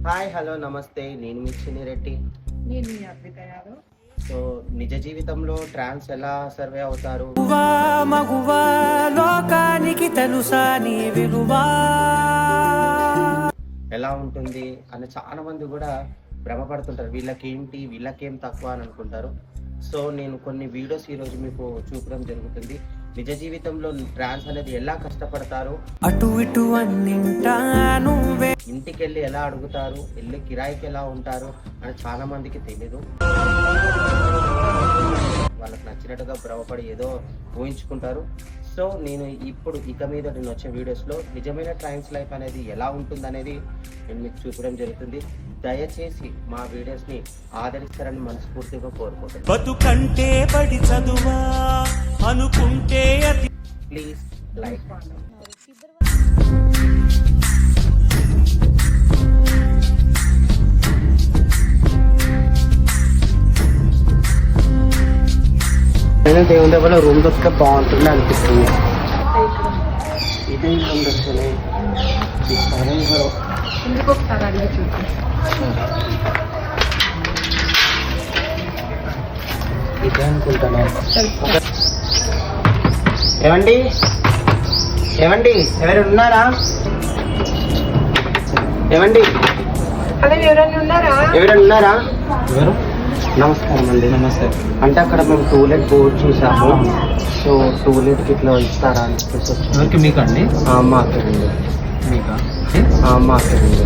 Hi hello నమస్తే, నేను మీ చిన్ని రెడ్డి. నేను మీ అద్విత యాదవ్. సో నిజ జీవితంలో ట్రాన్స్ ఎలా సర్వే అవుతారు, మగువా లోకానికి తెలుసా నీ విలువా, ఎలా ఉంటుంది అని చాలా మంది కూడా భ్రమపడుతుంటారు. వీళ్ళకేం తక్కువ అని అనుకుంటారు. సో నేను కొన్ని వీడియోస్ ఈరోజు మీకు చూపడం జరుగుతుంది. నిజ జీవితంలో ట్రాన్స్ అనేది ఎలా కష్టపడతారు, అటు ఇటు అన్నింటాను ఇంటికి వెళ్ళి ఎలా అడుగుతారు, వెళ్ళి కిరాయికి ఎలా ఉంటారు అని చాలా మందికి తెలీదు. వాళ్ళకి నచ్చినట్టుగా భ్రమపడి ఏదో ఊహించుకుంటారు. సో నేను ఇప్పుడు ఇక మీద నేను వచ్చే వీడియోస్లో నిజమైన ట్రాన్స్ లైఫ్ అనేది ఎలా ఉంటుంది అనేది నేను మీకు చూపడం జరుగుతుంది. దయచేసి మా వీడియోస్ని ఆదరిస్తారని మనస్ఫూర్తిగా కోరుకుంటున్నాను. బతుకంటే బడి చదువా అనుకుంటే ప్లీజ్ లైక్. దేవుని దగ్గర రూమ్ దొరికితే బాగుంటుంది అనిపిస్తుంది. ఇదే రూమ్ దొరికితే ఇందుకు ఒకసారి అడిగి చూద్దాం. ఇదే అనుకుంటాను. ఏమండి ఏమండి ఎవరు ఉన్నారా? ఏమండి అలా ఎవరైనా ఉన్నారా? ఎవరైనా ఉన్నారా? ఎవరు? నమస్కారం అండి. నమస్తే. అంటే అక్కడ మేము టూలెట్ బోర్డు చూసాము. సో టూలెట్కి ఇట్లా ఇస్తారా అని చెప్పేసి. ఎవరికి? మీకు అండి? మాకేనండి. మీకా? మాకేనండి.